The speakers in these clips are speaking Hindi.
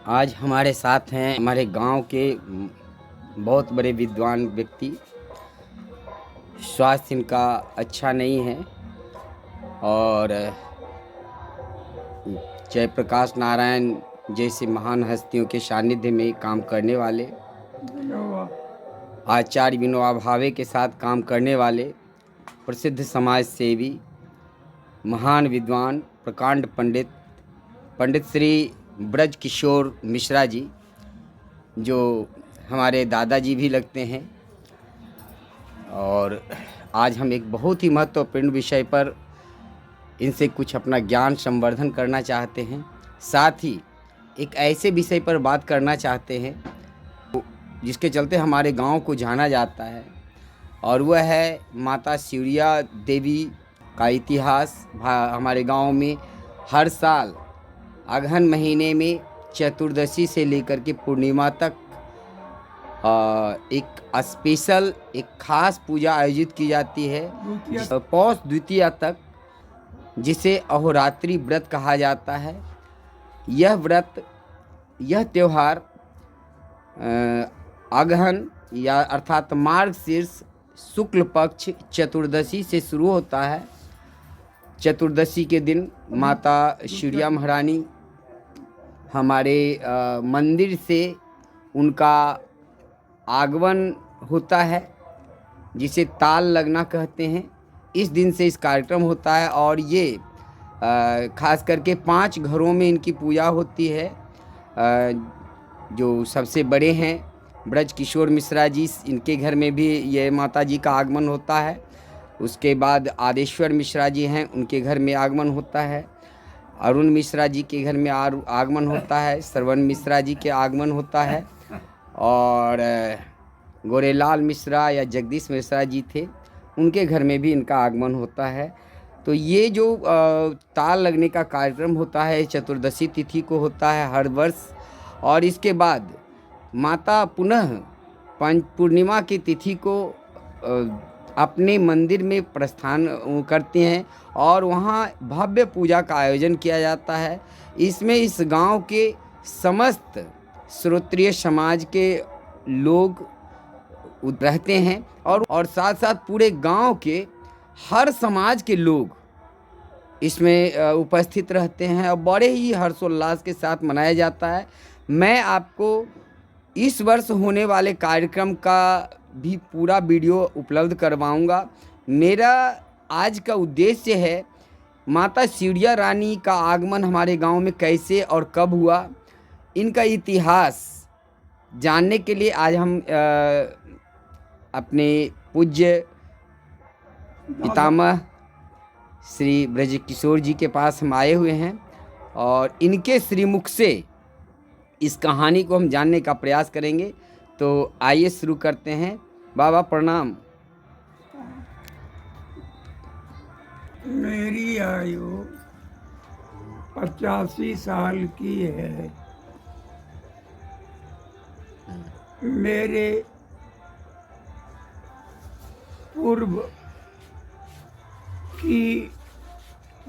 आज हमारे साथ हैं हमारे गांव के बहुत बड़े विद्वान व्यक्ति। स्वास्थ्य इनका अच्छा नहीं है और जयप्रकाश नारायण जैसे महान हस्तियों के सानिध्य में काम करने वाले, आचार्य विनोबा भावे के साथ काम करने वाले प्रसिद्ध समाज सेवी महान विद्वान प्रकांड पंडित श्री ब्रज किशोर मिश्रा जी, जो हमारे दादाजी भी लगते हैं। और आज हम एक बहुत ही महत्वपूर्ण विषय पर इनसे कुछ अपना ज्ञान संवर्धन करना चाहते हैं। साथ ही एक ऐसे विषय पर बात करना चाहते हैं जिसके चलते हमारे गांव को जाना जाता है, और वह है माता सिवड़िया देवी का इतिहास। हमारे गांव में हर साल अगहन महीने में चतुर्दशी से लेकर के पूर्णिमा तक एक स्पेशल एक खास पूजा आयोजित की जाती है पौष द्वितीया तक, जिसे अहोरात्रि व्रत कहा जाता है। यह व्रत, यह त्यौहार अगहन या अर्थात मार्गशीर्ष शुक्ल पक्ष चतुर्दशी से शुरू होता है। चतुर्दशी के दिन माता सिवड़िया महारानी हमारे मंदिर से उनका आगमन होता है, जिसे ताल लगना कहते हैं। इस दिन से इस कार्यक्रम होता है और ये खास करके 5 घरों में इनकी पूजा होती है। जो सबसे बड़े हैं ब्रज किशोर मिश्रा जी, इनके घर में भी ये माता जी का आगमन होता है। उसके बाद आदेश्वर मिश्रा जी हैं, उनके घर में आगमन होता है। अरुण मिश्रा जी के घर में आगमन होता है। श्रवण मिश्रा जी के आगमन होता है। और गोरेलाल मिश्रा या जगदीश मिश्रा जी थे, उनके घर में भी इनका आगमन होता है। तो ये जो ताल लगने का कार्यक्रम होता है चतुर्दशी तिथि को होता है हर वर्ष। और इसके बाद माता पुनः पूर्णिमा की तिथि को अपने मंदिर में प्रस्थान करते हैं और वहाँ भव्य पूजा का आयोजन किया जाता है। इसमें इस गांव के समस्त श्रोत्रिय समाज के लोग रहते हैं और साथ साथ पूरे गांव के हर समाज के लोग इसमें उपस्थित रहते हैं और बड़े ही हर्षोल्लास के साथ मनाया जाता है। मैं आपको इस वर्ष होने वाले कार्यक्रम का भी पूरा वीडियो उपलब्ध करवाऊंगा। मेरा आज का उद्देश्य है माता सिवड़िया रानी का आगमन हमारे गांव में कैसे और कब हुआ, इनका इतिहास जानने के लिए आज हम अपने पूज्य पितामह श्री ब्रज किशोर जी के पास हम आए हुए हैं और इनके श्रीमुख से इस कहानी को हम जानने का प्रयास करेंगे। तो आइए शुरू करते हैं। बाबा प्रणाम। मेरी आयु 85 साल की है। मेरे पूर्व की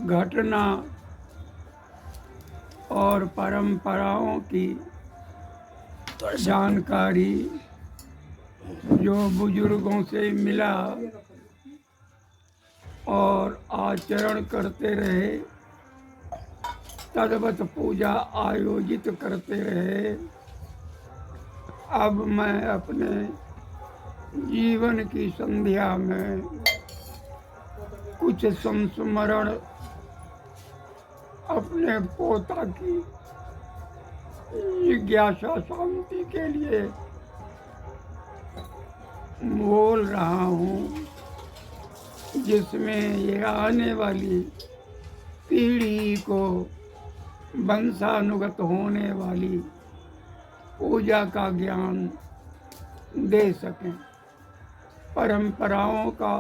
घटना और परंपराओं की जानकारी जो बुजुर्गों से मिला और आचरण करते रहे, तद्वत पूजा आयोजित करते रहे। अब मैं अपने जीवन की संध्या में कुछ संस्मरण अपने पोता की जिज्ञासा शांति के लिए बोल रहा हूँ, जिसमें ये आने वाली पीढ़ी को वंशानुगत होने वाली पूजा का ज्ञान दे सकें, परंपराओं का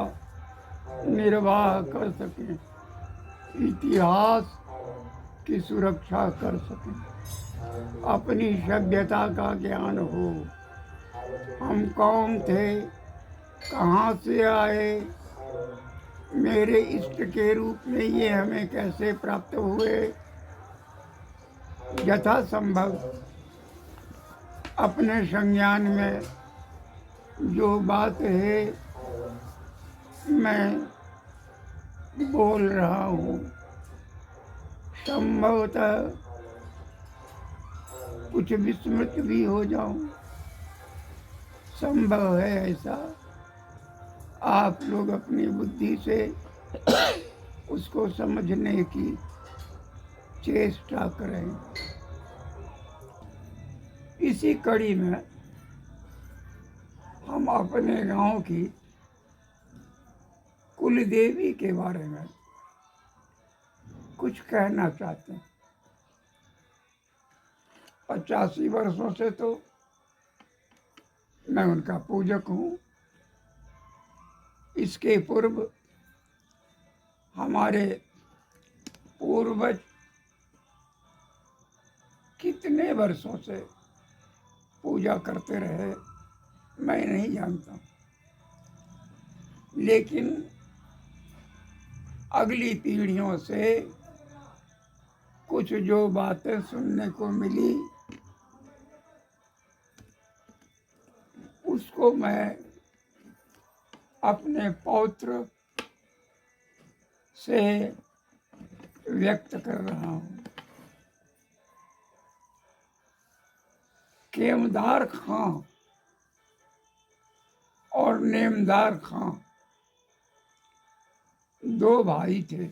निर्वाह कर सकें, इतिहास की सुरक्षा कर सकें, अपनी सभ्यता का ज्ञान हो। हम कौन थे, कहाँ से आए, मेरे इष्ट के रूप में ये हमें कैसे प्राप्त हुए, यथासंभव अपने संज्ञान में जो बात है मैं बोल रहा हूँ, संभवतः कुछ विस्मृत भी हो जाऊं, संभव है ऐसा। आप लोग अपनी बुद्धि से उसको समझने की चेष्टा करें। इसी कड़ी में हम अपने गांव की कुल देवी के बारे में कुछ कहना चाहते हैं। 85 वर्षों से तो मैं उनका पूजक हूँ। इसके पूर्व हमारे पूर्वज कितने वर्षों से पूजा करते रहे मैं नहीं जानता, लेकिन अगली पीढ़ियों से कुछ जो बातें सुनने को मिली उसको मैं अपने पौत्र से व्यक्त कर रहा हूँ। केमदार खां और नेमदार खां दो भाई थे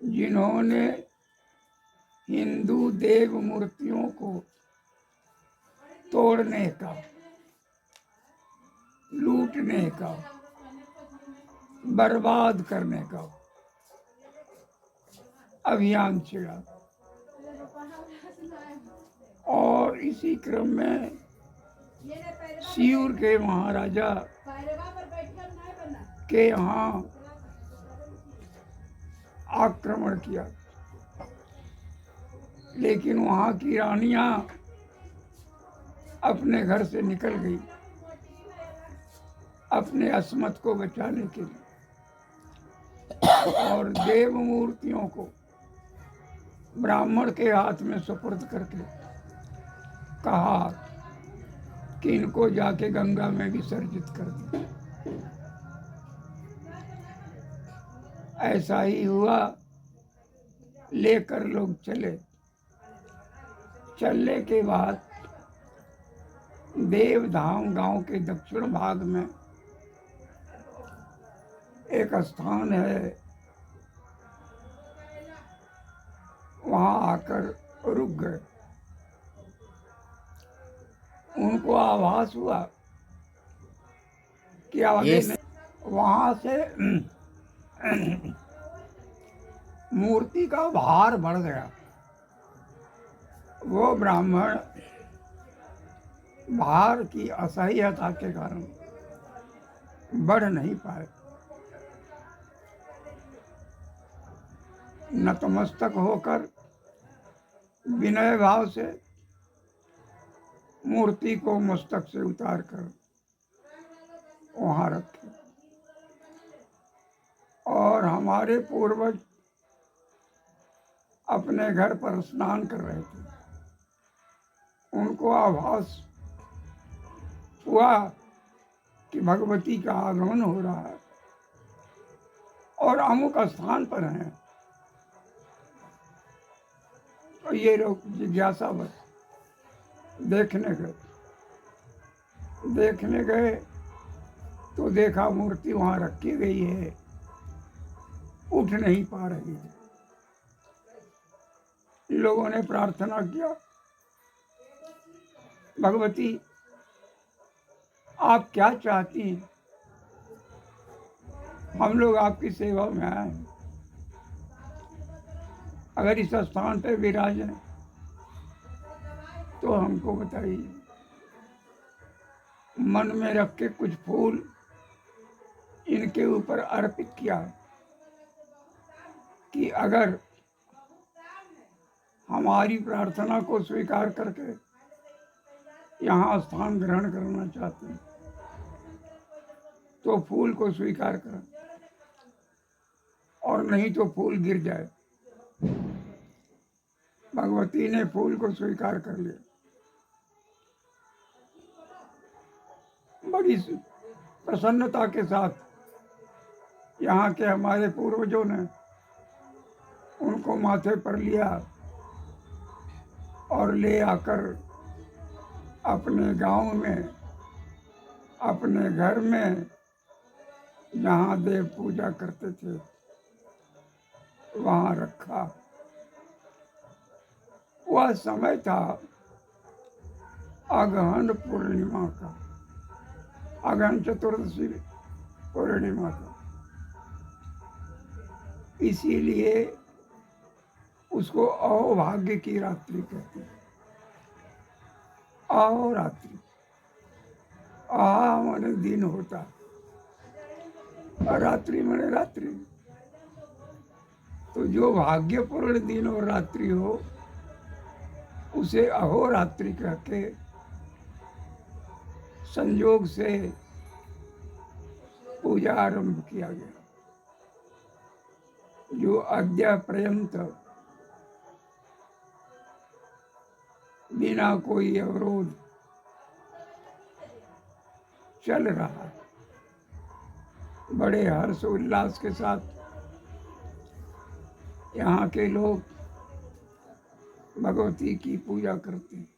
जिन्होंने हिंदू देव मूर्तियों को तोड़ने का, लूटने का, बर्बाद करने का अभियान छेड़ा। और इसी क्रम में सियूर के महाराजा के यहाँ आक्रमण किया, लेकिन वहाँ की रानियां अपने घर से निकल गई अपने अस्मत को बचाने के लिए, और देव मूर्तियों को ब्राह्मण के हाथ में सुपुर्द करके कहा कि इनको जाके गंगा में विसर्जित कर दो। ऐसा ही हुआ, लेकर लोग चले। चलने के बाद देवधाम गांव के दक्षिण भाग में एक स्थान है, वहां आकर रुक गए। उनको आभास हुआ कि आगे वहां से मूर्ति का भार बढ़ गया। वो ब्राह्मण भार की असह्यता के कारण बढ़ नहीं पाए। नतमस्तक होकर विनय भाव से मूर्ति को मस्तक से उतार कर वहां रखे। और हमारे पूर्वज अपने घर पर स्नान कर रहे थे। उनको आभास हुआ कि भगवती का आगमन हो रहा है और अमुक स्थान पर हैं। तो ये लोग जिज्ञासावश देखने गए तो देखा मूर्ति वहां रखी गई है, उठ नहीं पा रही है। लोगों ने प्रार्थना किया, भगवती आप क्या चाहती हैं? हम लोग आपकी सेवा में आए हैं। अगर इस स्थान पर विराजें तो हमको बताइए। मन में रख के कुछ फूल इनके ऊपर अर्पित किया कि अगर हमारी प्रार्थना को स्वीकार करके यहाँ स्थान ग्रहण करना चाहते हैं तो फूल को स्वीकार करें, और नहीं तो फूल गिर जाए। भगवती ने फूल को स्वीकार कर लिया। बड़ी प्रसन्नता के साथ यहाँ के हमारे पूर्वजों ने उनको माथे पर लिया और ले आकर अपने गांव में, अपने घर में जहाँ देव पूजा करते थे वहाँ रखा। वह समय था अगहन पूर्णिमा का, अगहन चतुर्दशी पूर्णिमा का। इसीलिए उसको अहोभाग्य की रात्रि कहते हैं। अहोरात्रि, आहा माने दिन होता और रात्रि माने रात्रि। तो जो भाग्यपूर्ण दिन और रात्रि हो उसे अहोरात्रि कह के संयोग से पूजा आरंभ किया गया, जो अद्य पर्यंत बिना कोई अवरोध चल रहा है। बड़े हर्ष उल्लास के साथ यहाँ के लोग भगवती की पूजा करते हैं।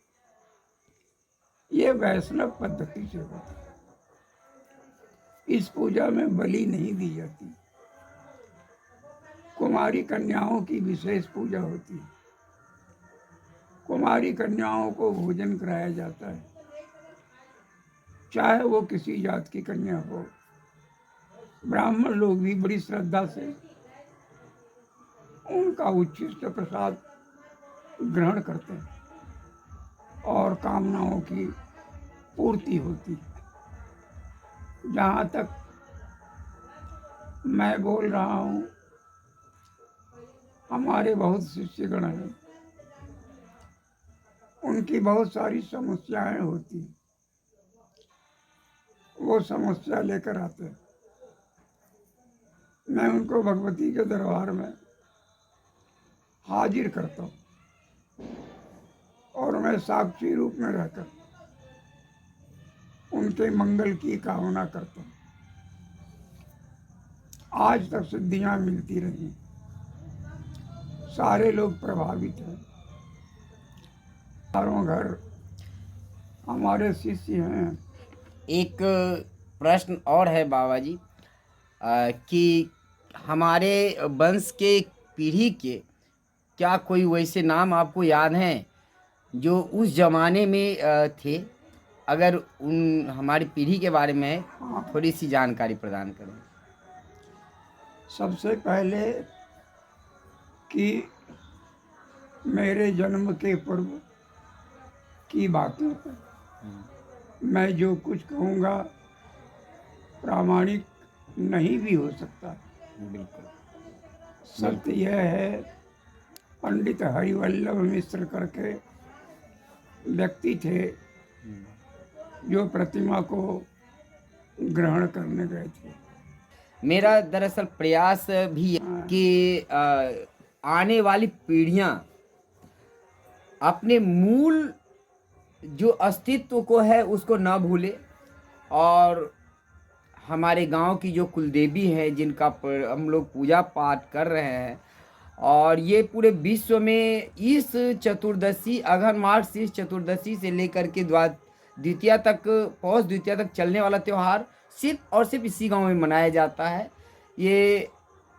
ये वैष्णव पद्धति से होता है। इस पूजा में बलि नहीं दी जाती। कुमारी कन्याओं की विशेष पूजा होती है। कुमारी कन्याओं को भोजन कराया जाता है, चाहे वो किसी जात की कन्या हो। ब्राह्मण लोग भी बड़ी श्रद्धा से उनका उच्छिष्ट प्रसाद ग्रहण करते हैं और कामनाओं की पूर्ति होती है। जहाँ तक मैं बोल रहा हूँ, हमारे बहुत शिष्यगण हैं, उनकी बहुत सारी समस्याएं होती हैं। वो समस्या लेकर आते हैं। मैं उनको भगवती के दरबार में हाजिर करता हूँ और मैं साक्षी रूप में रहकर उनके मंगल की कामना करता हूँ। आज तक सिद्धियां मिलती रही, सारे लोग प्रभावित हैं। चारों घर हमारे शिष्य हैं। एक प्रश्न और है बाबा जी, कि हमारे वंश के पीढ़ी के क्या कोई वैसे नाम आपको याद हैं जो उस जमाने में थे? अगर उन हमारी पीढ़ी के बारे में थोड़ी सी जानकारी प्रदान करें। सबसे पहले कि मेरे जन्म के पूर्व की बातें हैं। मैं जो कुछ कहूँगा प्रामाणिक नहीं भी हो सकता। बिल्कुल सत्य यह है, पंडित हरिवल्लभ मिश्र करके व्यक्ति थे जो प्रतिमा को ग्रहण करने गए थे। मेरा दरअसल प्रयास भी है कि आने वाली पीढ़ियां अपने मूल जो अस्तित्व को है उसको न भूले, और हमारे गांव की जो कुलदेवी है जिनका हम लोग पूजा पाठ कर रहे हैं, और ये पूरे विश्व में इस चतुर्दशी, अघन मास इस चतुर्दशी से लेकर के द्वितीया तक, पौष द्वितीया तक चलने वाला त्यौहार सिर्फ और सिर्फ इसी गांव में मनाया जाता है। ये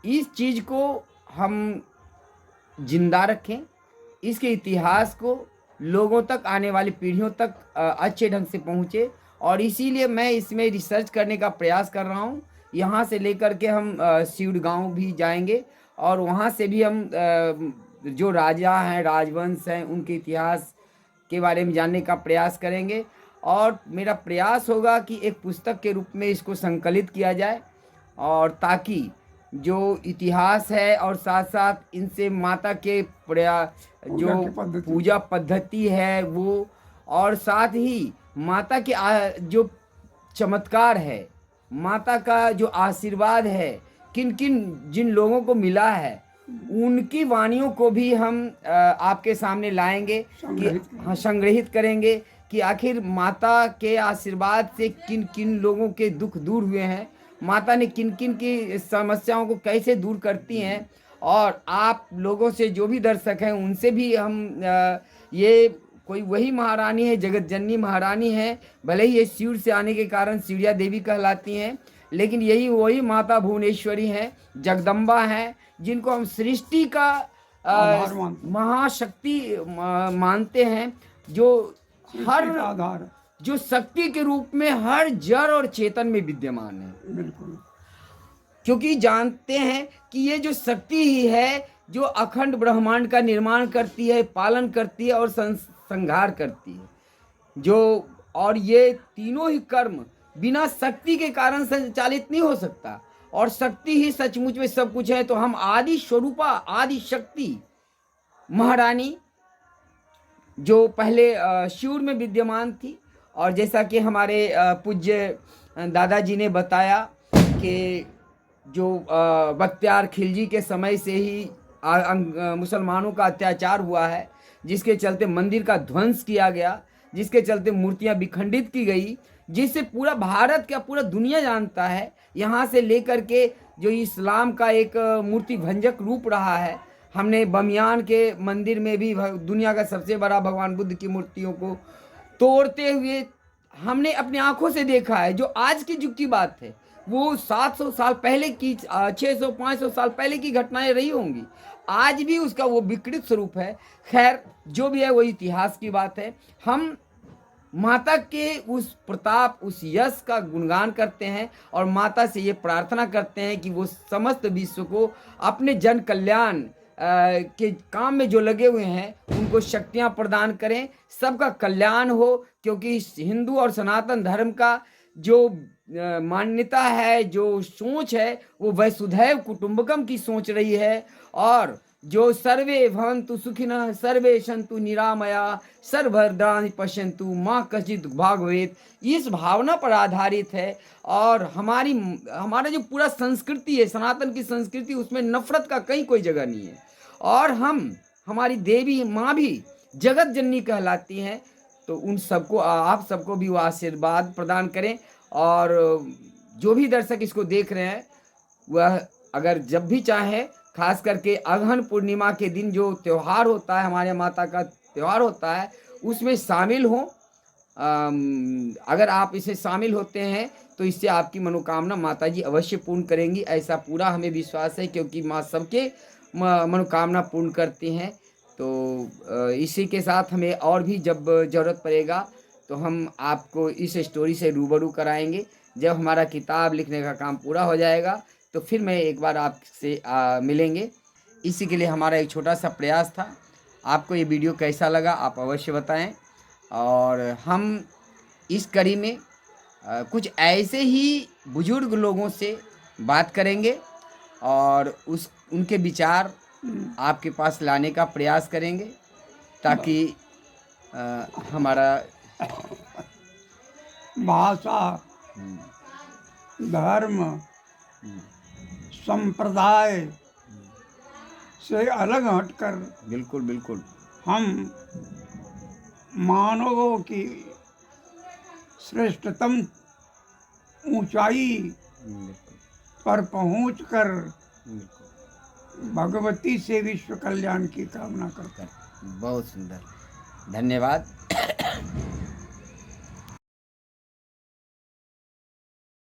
इस चीज़ को हम जिंदा रखें, इसके इतिहास को लोगों तक, आने वाली पीढ़ियों तक अच्छे ढंग से पहुँचे, और इसीलिए मैं इसमें रिसर्च करने का प्रयास कर रहा हूँ। यहाँ से लेकर के हम सिउड़ गांव भी जाएंगे और वहाँ से भी हम जो राजा हैं, राजवंश हैं, उनके इतिहास के बारे में जानने का प्रयास करेंगे। और मेरा प्रयास होगा कि एक पुस्तक के रूप में इसको संकलित किया जाए, और ताकि जो इतिहास है और साथ साथ इनसे माता के जो पूजा पद्धति है वो, और साथ ही माता के जो चमत्कार है, माता का जो आशीर्वाद है, किन किन जिन लोगों को मिला है, उनकी वाणियों को भी हम आपके सामने लाएंगे, कि हाँ, संग्रहित करेंगे कि आखिर माता के आशीर्वाद से किन किन लोगों के दुख दूर हुए हैं, माता ने किन किन की समस्याओं को कैसे दूर करती हैं। और आप लोगों से जो भी दर्शक हैं उनसे भी हम ये कोई वही महारानी है, जगत जननी महारानी है, भले ही ये शिव से आने के कारण शिवरिया देवी कहलाती हैं, लेकिन यही वही माता भुवनेश्वरी हैं, जगदम्बा हैं, जिनको हम सृष्टि का आधार मानते हैं। महाशक्ति मानते हैं, जो हर सृष्टि का आधार। जो शक्ति के रूप में हर जड़ और चेतन में विद्यमान है। बिल्कुल। क्योंकि जानते हैं कि ये जो शक्ति ही है जो अखंड ब्रह्मांड का निर्माण करती है, पालन करती है और संहार करती है। जो और ये तीनों ही कर्म बिना शक्ति के कारण संचालित नहीं हो सकता, और शक्ति ही सचमुच में सब कुछ है। तो हम आदि स्वरूपा, आदि शक्ति महारानी जो पहले शिवूर में विद्यमान थी, और जैसा कि हमारे पूज्य दादाजी ने बताया कि जो बख्तियार खिलजी के समय से ही मुसलमानों का अत्याचार हुआ है, जिसके चलते मंदिर का ध्वंस किया गया, जिसके चलते मूर्तियां विखंडित की गई, जिससे पूरा भारत क्या पूरा दुनिया जानता है, यहाँ से लेकर के जो इस्लाम का एक मूर्ति भंजक रूप रहा है। हमने बमियान के मंदिर में भी दुनिया का सबसे बड़ा भगवान बुद्ध की मूर्तियों को तोड़ते हुए हमने अपनी आंखों से देखा है। जो आज की युग की बात है वो 700 साल पहले की, 600-500 साल पहले की घटनाएं रही होंगी, आज भी उसका वो विकृत स्वरूप है। खैर जो भी है वो इतिहास की बात है। हम माता के उस प्रताप, उस यश का गुणगान करते हैं और माता से ये प्रार्थना करते हैं कि वो समस्त विश्व को अपने जन कल्याण के काम में जो लगे हुए हैं उनको शक्तियां प्रदान करें, सबका कल्याण हो। क्योंकि हिंदू और सनातन धर्म का जो मान्यता है, जो सोच है, वो वसुधैव कुटुंबकम की सोच रही है। और जो सर्वे भवन्तु सुखिनः, सर्वे सन्तु निरामया, सर्वभद्राणि पश्यन्तु मां कश्चित् भाग भवेत्, इस भावना पर आधारित है। और हमारा जो पूरा संस्कृति है, सनातन की संस्कृति, उसमें नफरत का कहीं कोई जगह नहीं है। और हमारी देवी माँ भी जगत जननी कहलाती हैं। तो उन सबको, आप सबको भी वो आशीर्वाद प्रदान करें। और जो भी दर्शक इसको देख रहे हैं वह अगर जब भी चाहे, खास करके अगहन पूर्णिमा के दिन जो त्यौहार होता है, हमारे माता का त्यौहार होता है, उसमें शामिल हों। अगर आप इसे शामिल होते हैं तो इससे आपकी मनोकामना माता जी अवश्य पूर्ण करेंगी, ऐसा पूरा हमें विश्वास है, क्योंकि माँ सबके मनोकामना पूर्ण करती हैं। तो इसी के साथ हमें और भी जब ज़रूरत पड़ेगा तो हम आपको इस स्टोरी से रूबरू कराएंगे। जब हमारा किताब लिखने का काम पूरा हो जाएगा तो फिर मैं एक बार आपसे मिलेंगे। इसी के लिए हमारा एक छोटा सा प्रयास था। आपको ये वीडियो कैसा लगा आप अवश्य बताएं। और हम इस कड़ी में कुछ ऐसे ही बुजुर्ग लोगों से बात करेंगे और उनके विचार आपके पास लाने का प्रयास करेंगे, ताकि हमारा भाषा, धर्म, संप्रदाय से अलग हटकर बिल्कुल बिल्कुल हम मानवों की श्रेष्ठतम ऊंचाई पर पहुंचकर भगवती से विश्व कल्याण की कामना करते हैं। बहुत सुंदर, धन्यवाद।